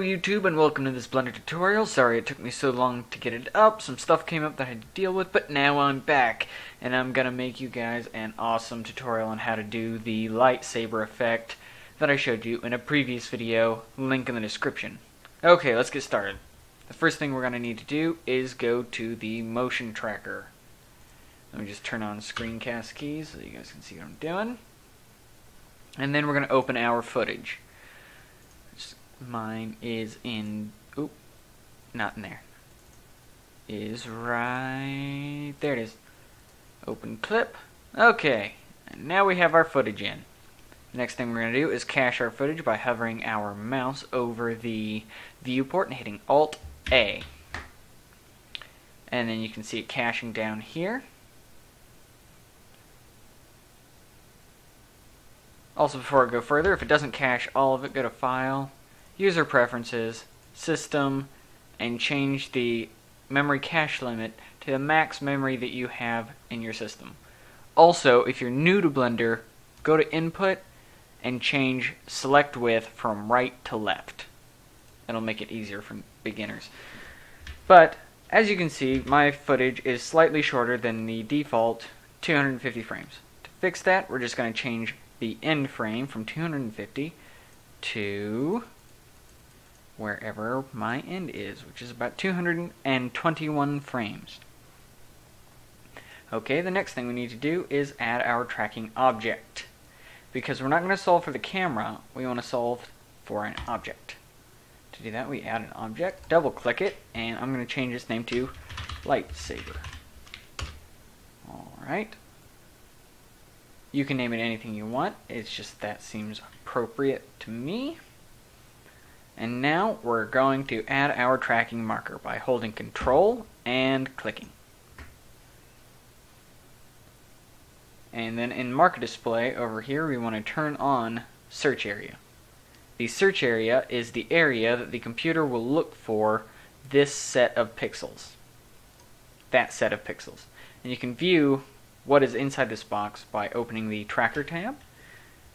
YouTube, and welcome to this Blender tutorial. Sorry it took me so long to get it up. Some stuff came up that I had to deal with, but now I'm back and I'm gonna make you guys an awesome tutorial on how to do the lightsaber effect that I showed you in a previous video. Link in the description. Okay, let's get started. The first thing we're gonna need to do is go to the motion tracker. Let me just turn on screencast keys so you guys can see what I'm doing. And then we're gonna open our footage. Mine is in, not in there. Is right, there it is. Open clip. Okay, and now we have our footage in. The next thing we're going to do is cache our footage by hovering our mouse over the viewport and hitting Alt-A. And then you can see it caching down here. Also, before I go further, if it doesn't cache all of it, go to File, User Preferences, System, and change the memory cache limit to the max memory that you have in your system. Also, if you're new to Blender, go to Input and change Select Width from right to left. That'll make it easier for beginners. But, as you can see, my footage is slightly shorter than the default 250 frames. To fix that, we're just going to change the end frame from 250 to wherever my end is, which is about 221 frames. Okay, the next thing we need to do is add our tracking object. Because we're not going to solve for the camera, we want to solve for an object. To do that, we add an object, double click it, and I'm going to change its name to Lightsaber. Alright. You can name it anything you want, it's just that seems appropriate to me. And now we're going to add our tracking marker by holding Ctrl and clicking. And then in marker display over here we want to turn on search area. The search area is the area that the computer will look for this set of pixels. That set of pixels. And you can view what is inside this box by opening the tracker tab.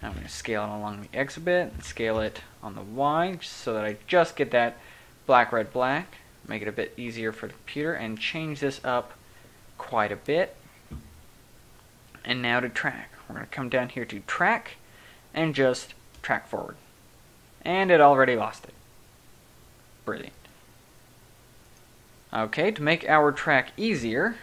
I'm going to scale it along the X a bit and scale it on the Y so that I just get that black, red, black. Make it a bit easier for the computer and change this up quite a bit. And now to track. We're going to come down here to track and just track forward. And it already lost it. Brilliant. Okay, to make our track easier,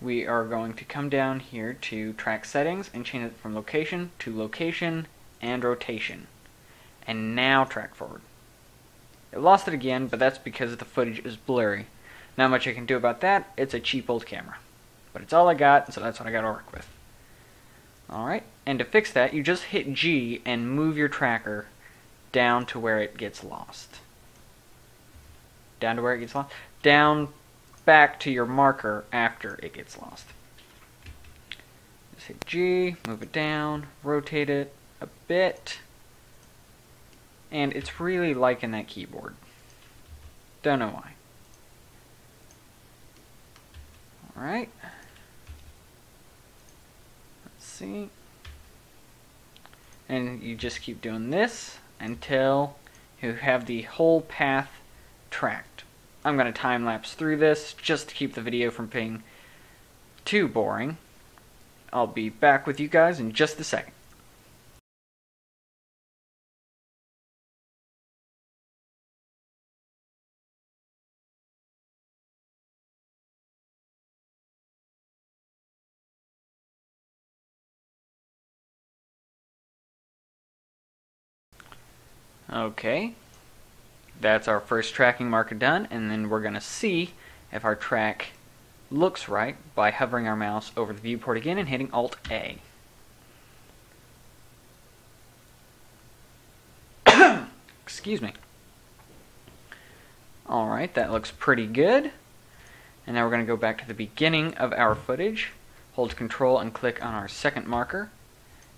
we are going to come down here to track settings and change it from location to location and rotation. And now track forward. It lost it again, but that's because the footage is blurry. Not much I can do about that. It's a cheap old camera. But it's all I got, so that's what I got to work with. Alright, and to fix that, you just hit G and move your tracker down to where it gets lost. Down to where it gets lost? Down back to your marker after it gets lost. Just hit G, move it down, rotate it a bit, and it's really liking that keyboard. Don't know why. Alright. Let's see. And you just keep doing this until you have the whole path tracked. I'm going to time-lapse through this just to keep the video from being too boring. I'll be back with you guys in just a second. Okay. That's our first tracking marker done, and then we're going to see if our track looks right by hovering our mouse over the viewport again and hitting Alt-A. Excuse me. Alright, that looks pretty good. And now we're going to go back to the beginning of our footage, hold Control and click on our second marker,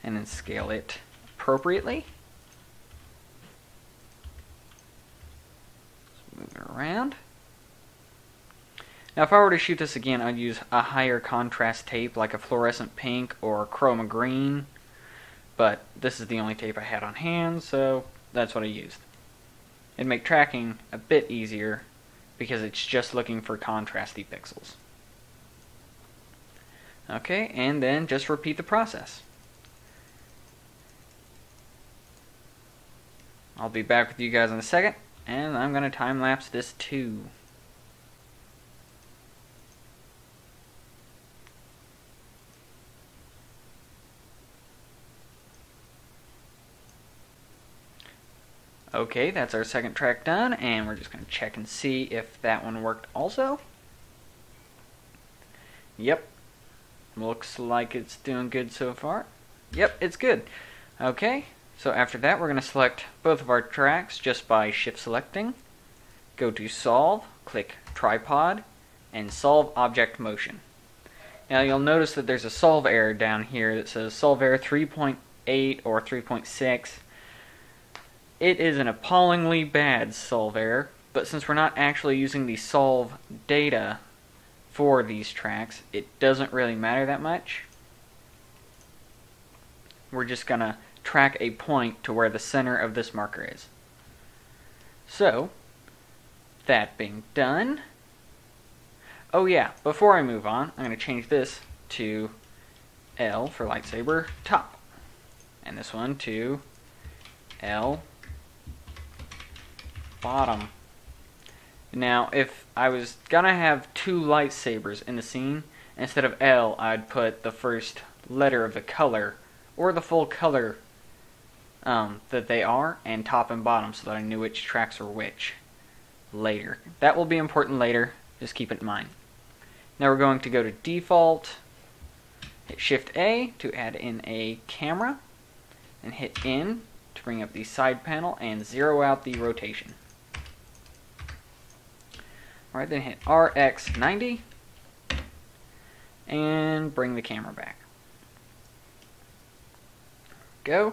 and then scale it appropriately. Move it around. Now if I were to shoot this again, I'd use a higher contrast tape like a fluorescent pink or chroma green, but this is the only tape I had on hand, so that's what I used. It'd make tracking a bit easier because it's just looking for contrasty pixels. Okay, and then just repeat the process. I'll be back with you guys in a second, and I'm going to time-lapse this too. Okay, that's our second track done, and we're just going to check and see if that one worked also. Yep, looks like it's doing good so far. Yep, it's good. Okay, so after that we're going to select both of our tracks just by shift selecting. Go to Solve, click Tripod, and Solve Object Motion. Now you'll notice that there's a solve error down here that says solve error 3.8 or 3.6. It is an appallingly bad solve error, but since we're not actually using the solve data for these tracks, it doesn't really matter that much. We're just going to track a point to where the center of this marker is. So, that being done, oh yeah, before I move on, I'm going to change this to L for lightsaber top, and this one to L bottom. Now, if I was gonna have two lightsabers in the scene, instead of L, I'd put the first letter of the color, or the full color that they are, and top and bottom, so that I knew which tracks were which later. That will be important later, just keep it in mind. Now we're going to go to Default, hit Shift A to add in a camera, and hit N to bring up the side panel and zero out the rotation. Alright, then hit RX90 and bring the camera back. Go.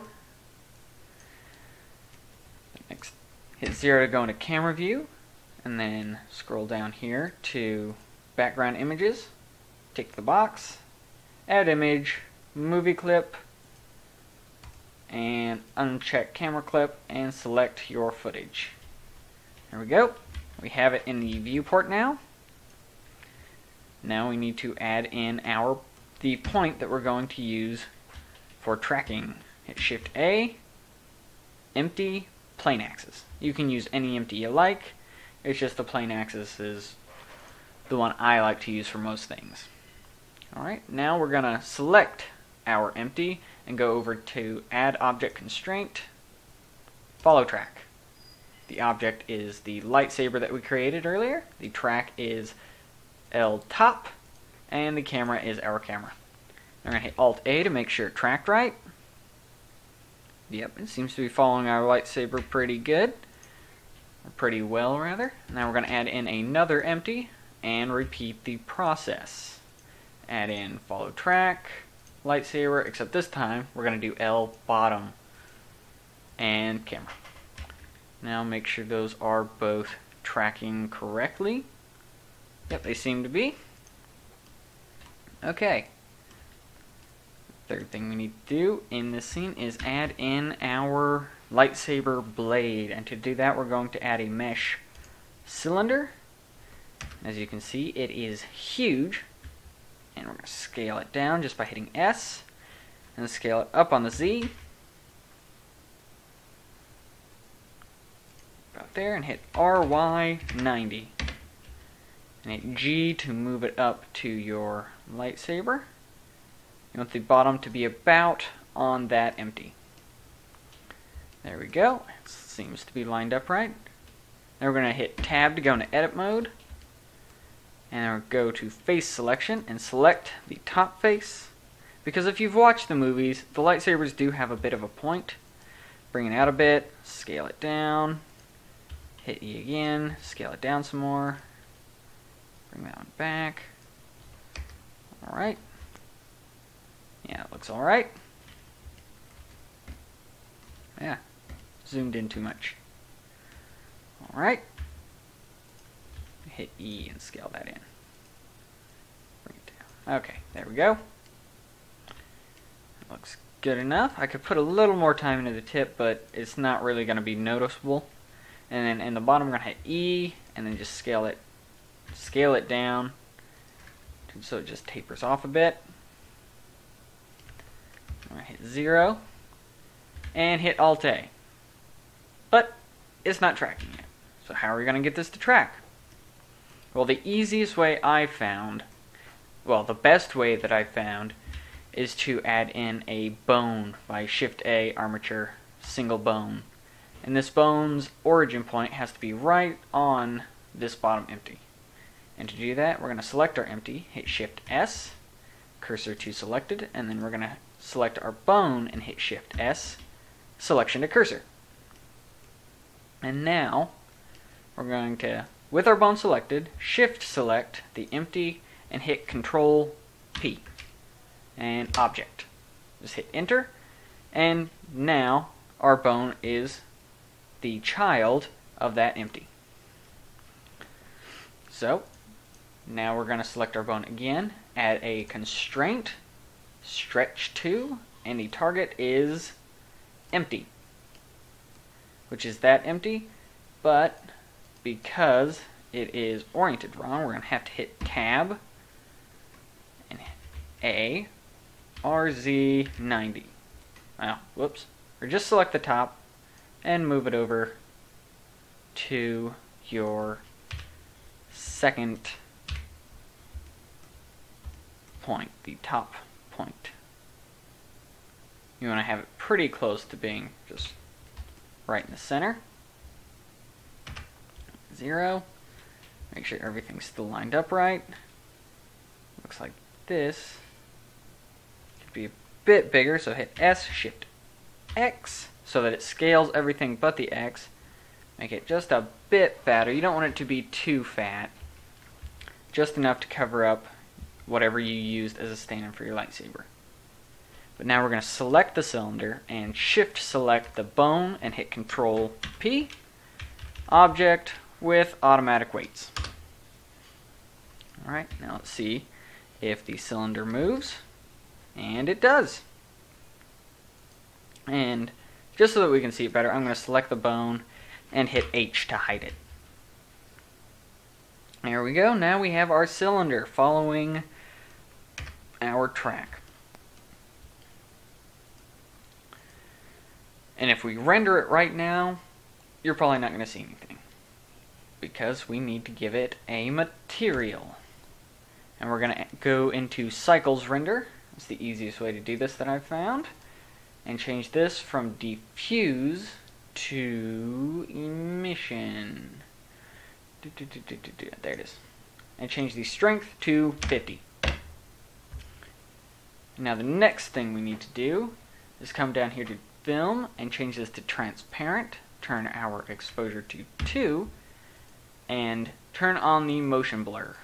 Next, hit 0 to go into camera view, and then scroll down here to background images. Tick the box, add image, movie clip, and uncheck camera clip, and select your footage. There we go. We have it in the viewport now. Now we need to add in the point that we're going to use for tracking. Hit Shift A, empty, plane axis. You can use any empty you like. It's just the plane axis is the one I like to use for most things. Alright, now we're going to select our empty and go over to Add Object Constraint, Follow Track. The object is the lightsaber that we created earlier. The track is L top, and the camera is our camera. We're going to hit Alt A to make sure it tracked right. Yep, it seems to be following our lightsaber pretty good. Or pretty well, rather. Now we're going to add in another empty and repeat the process. Add in follow track, lightsaber, except this time we're going to do L bottom and camera. Now make sure those are both tracking correctly. Yep, they seem to be. Okay. Third thing we need to do in this scene is add in our lightsaber blade. And to do that, we're going to add a mesh cylinder. As you can see, it is huge. And we're going to scale it down just by hitting S. And scale it up on the Z. About there, and hit RY90. And hit G to move it up to your lightsaber. You want the bottom to be about on that empty. There we go. It seems to be lined up right. Now we're going to hit Tab to go into Edit Mode. And we'll go to Face Selection and select the top face. Because if you've watched the movies, the lightsabers do have a bit of a point. Bring it out a bit, scale it down. Hit E again, scale it down some more. Bring that one back. Alright. Yeah, it looks alright. Yeah, zoomed in too much. Alright. Hit E and scale that in. Bring it down. Okay, there we go. It looks good enough. I could put a little more time into the tip, but it's not really going to be noticeable. And then in the bottom, we're going to hit E, and then just scale it down, so it just tapers off a bit. I'm going to hit 0, and hit Alt-A. But it's not tracking yet. So how are we going to get this to track? Well, the easiest way I found, well, the best way that I found, is to add in a bone by Shift-A, armature, single bone. And this bone's origin point has to be right on this bottom empty. And to do that, we're going to select our empty, hit Shift-S, cursor to selected, and then we're going to select our bone and hit Shift-S, selection to cursor. And now, we're going to, with our bone selected, Shift-select the empty and hit Ctrl-P. And Object. Just hit Enter, and now our bone is the child of that empty. So, now we're going to select our bone again, add a constraint, stretch to, and the target is empty, which is that empty, but because it is oriented wrong, we're going to have to hit Tab and A, RZ90. Oh, whoops. Or just select the top and move it over to your second point, the top point. You want to have it pretty close to being just right in the center. 0. Make sure everything's still lined up right. Looks like this. Could be a bit bigger, so hit S, Shift X, so that it scales everything but the X. Make it just a bit fatter. You don't want it to be too fat. Just enough to cover up whatever you used as a stand for your lightsaber. But now we're going to select the cylinder and Shift select the bone and hit Control P. Object with automatic weights. Alright, now let's see if the cylinder moves. And it does. And just so that we can see it better, I'm going to select the bone and hit H to hide it. There we go. Now we have our cylinder following our track. And if we render it right now, you're probably not going to see anything, because we need to give it a material. And we're going to go into Cycles Render. It's the easiest way to do this that I've found. And change this from diffuse to emission. There it is. And change the strength to 50. Now the next thing we need to do is come down here to film and change this to transparent. Turn our exposure to 2. And turn on the motion blur.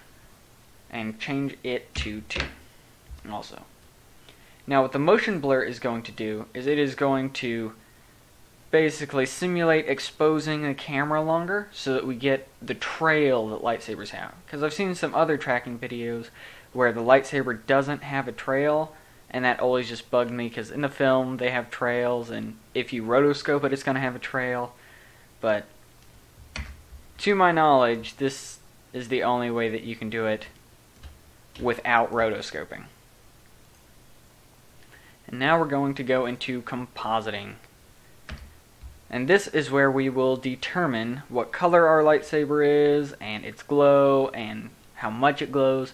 And change it to 2 also. Now what the motion blur is going to do is it is going to basically simulate exposing the camera longer so that we get the trail that lightsabers have. Because I've seen some other tracking videos where the lightsaber doesn't have a trail, and that always just bugged me because in the film they have trails, and if you rotoscope it, it's going to have a trail. But to my knowledge, this is the only way that you can do it without rotoscoping. And now we're going to go into compositing. And this is where we will determine what color our lightsaber is, and its glow, and how much it glows.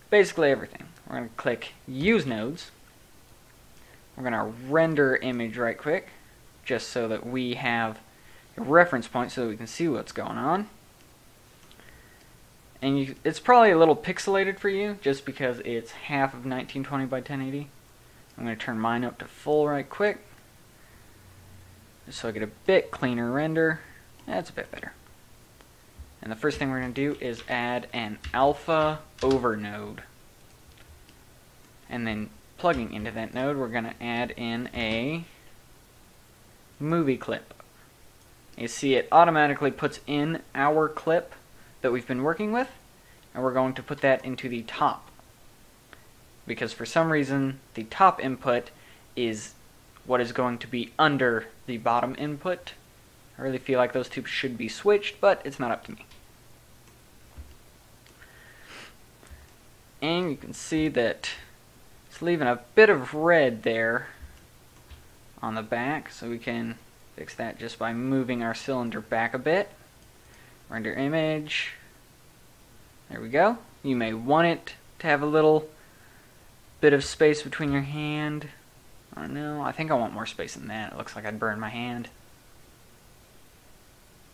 Basically everything. We're going to click Use Nodes. We're going to render image right quick, just so that we have a reference point so that we can see what's going on. And it's probably a little pixelated for you, just because it's half of 1920 by 1080. I'm going to turn mine up to full right quick, just so I get a bit cleaner render. That's a bit better. And the first thing we're going to do is add an alpha over node. And then plugging into that node, we're going to add in a movie clip. You see it automatically puts in our clip that we've been working with, and we're going to put that into the top. Because for some reason, the top input is what is going to be under the bottom input. I really feel like those two should be switched, but it's not up to me. And you can see that it's leaving a bit of red there on the back, so we can fix that just by moving our cylinder back a bit. Render image. There we go. You may want it to have a little bit of space between your hand. I don't know. I think I want more space than that. It looks like I'd burn my hand.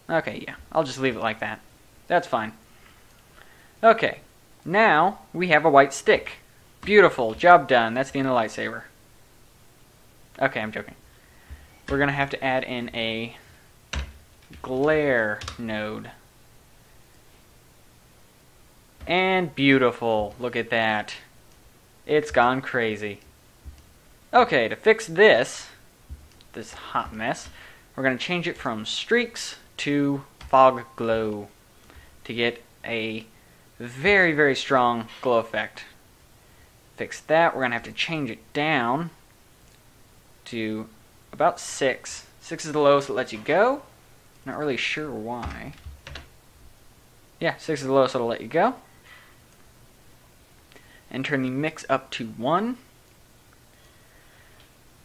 Okay, yeah. I'll just leave it like that. That's fine. Okay. Now we have a white stick. Beautiful. Job done. That's the end of the lightsaber. Okay, I'm joking. We're going to have to add in a glare node. And beautiful. Look at that. It's gone crazy. Okay, to fix this hot mess, we're going to change it from streaks to fog glow to get a very, very strong glow effect. Fix that. We're going to have to change it down to about 6. 6 is the lowest it lets you go. Not really sure why. Yeah, 6 is the lowest it'll let you go. And turn the mix up to 1.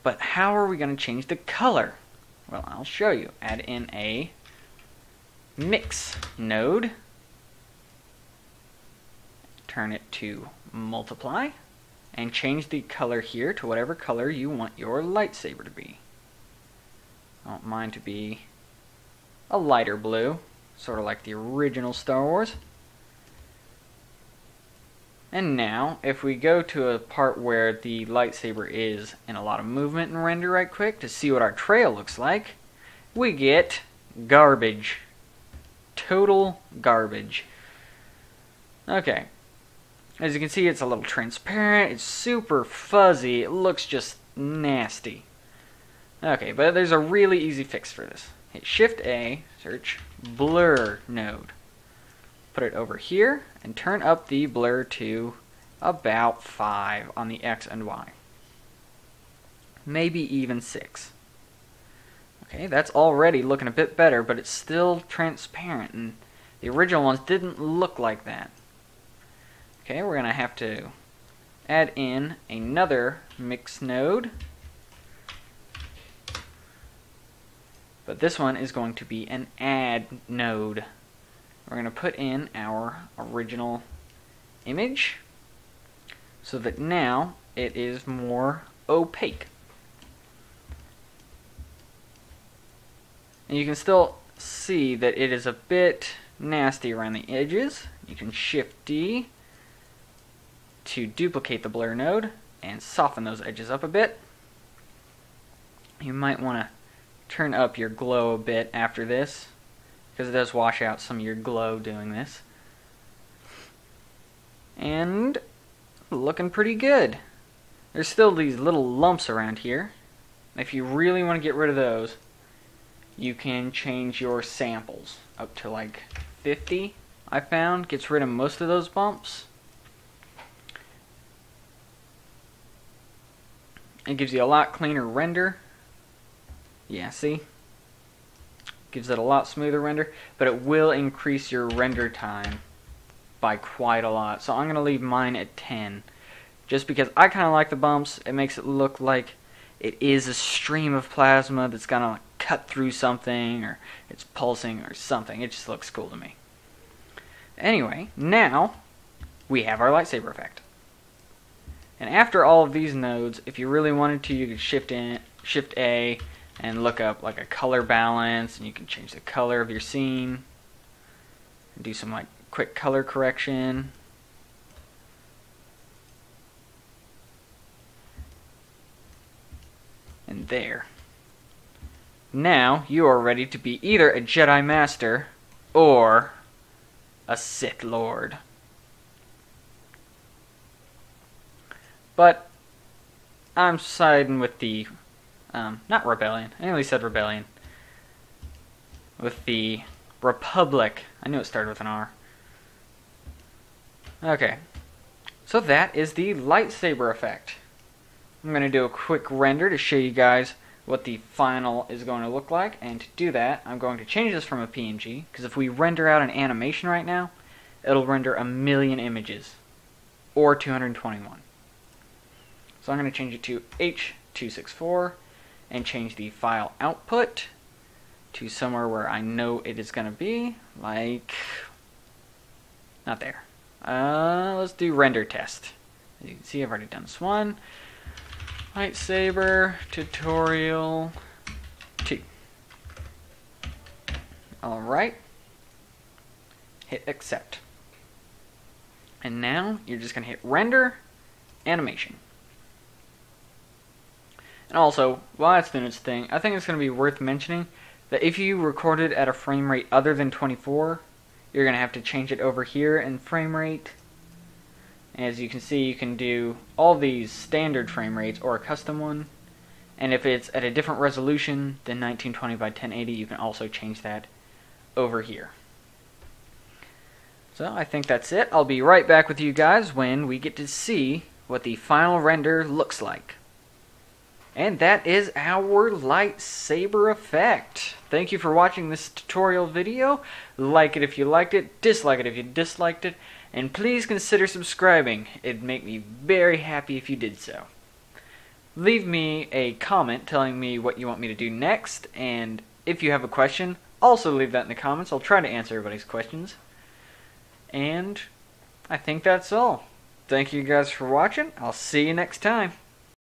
But how are we going to change the color? Well, I'll show you. Add in a mix node. Turn it to multiply. And change the color here to whatever color you want your lightsaber to be. I want mine to be a lighter blue, sort of like the original Star Wars. And now, if we go to a part where the lightsaber is in a lot of movement and render right quick to see what our trail looks like, we get garbage. Total garbage. Okay. As you can see, it's a little transparent, it's super fuzzy, it looks just nasty. Okay, but there's a really easy fix for this. Hit Shift A, search blur node. Put it over here, and turn up the blur to about 5 on the X and Y. Maybe even 6. Okay, that's already looking a bit better, but it's still transparent, and the original ones didn't look like that. Okay, we're going to have to add in another mix node. But this one is going to be an add node. We're going to put in our original image so that now it is more opaque. And you can still see that it is a bit nasty around the edges. You can Shift D to duplicate the blur node and soften those edges up a bit. You might want to turn up your glow a bit after this, because it does wash out some of your glow doing this. And looking pretty good. There's still these little lumps around here. If you really want to get rid of those, you can change your samples up to like 50, I found. Gets rid of most of those bumps. It gives you a lot cleaner render. Yeah, see? Gives it a lot smoother render, but it will increase your render time by quite a lot. So I'm going to leave mine at 10. Just because I kind of like the bumps. It makes it look like it is a stream of plasma that's going to like cut through something, or it's pulsing or something. It just looks cool to me. Anyway, now we have our lightsaber effect. And after all of these nodes, if you really wanted to, you could Shift A and look up like a color balance, and you can change the color of your scene and do some like quick color correction. And there. Now you are ready to be either a Jedi Master or a Sith Lord. But I'm siding with the not rebellion. I nearly said rebellion. With the Republic. I knew it started with an R. Okay. So that is the lightsaber effect. I'm going to do a quick render to show you guys what the final is going to look like, and to do that I'm going to change this from a PNG, because if we render out an animation right now, it'll render 1,000,000 images, or 221. So I'm going to change it to H264, and change the file output to somewhere where I know it is going to be, like, not there. Let's do render test. As you can see, I've already done this one. Lightsaber tutorial 2. Alright. Hit accept. And now you're just going to hit render animation. And also, while it's doing its thing, I think it's going to be worth mentioning that if you recorded at a frame rate other than 24, you're going to have to change it over here in frame rate. As you can see, you can do all these standard frame rates or a custom one. And if it's at a different resolution than 1920 by 1080, you can also change that over here. So I think that's it. I'll be right back with you guys when we get to see what the final render looks like. And that is our lightsaber effect. Thank you for watching this tutorial video. Like it if you liked it, dislike it if you disliked it, and please consider subscribing. It'd make me very happy if you did so. Leave me a comment telling me what you want me to do next, and if you have a question, also leave that in the comments. I'll try to answer everybody's questions. And I think that's all. Thank you guys for watching. I'll see you next time.